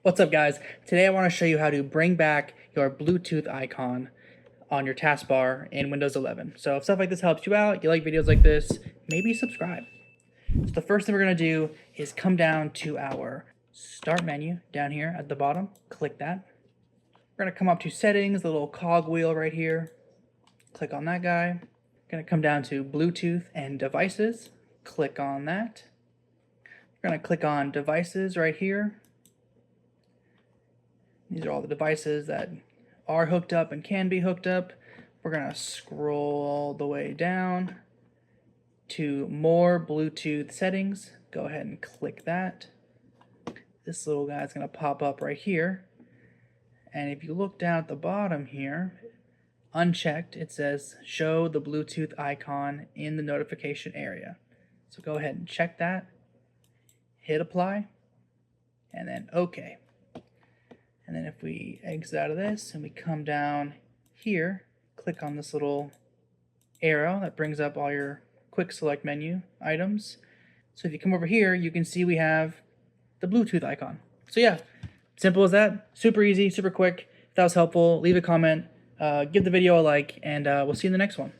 What's up, guys? Today I want to show you how to bring back your Bluetooth icon on your taskbar in Windows 11. So if stuff like this helps you out, you like videos like this, maybe subscribe. So the first thing we're going to do is come down to our Start menu down here at the bottom. Click that. We're going to come up to Settings, the little cog wheel right here. Click on that guy. We're going to come down to Bluetooth and Devices. Click on that. We're going to click on Devices right here. These are all the devices that are hooked up and can be hooked up. We're going to scroll all the way down to More Bluetooth Settings. Go ahead and click that. This little guy is going to pop up right here. And if you look down at the bottom here, unchecked, it says Show the Bluetooth icon in the notification area. So go ahead and check that. Hit Apply. And then OK. And then if we exit out of this and we come down here, click on this little arrow that brings up all your quick select menu items. So if you come over here, you can see we have the Bluetooth icon. So yeah, simple as that. Super easy, super quick. If that was helpful, leave a comment, give the video a like, and we'll see you in the next one.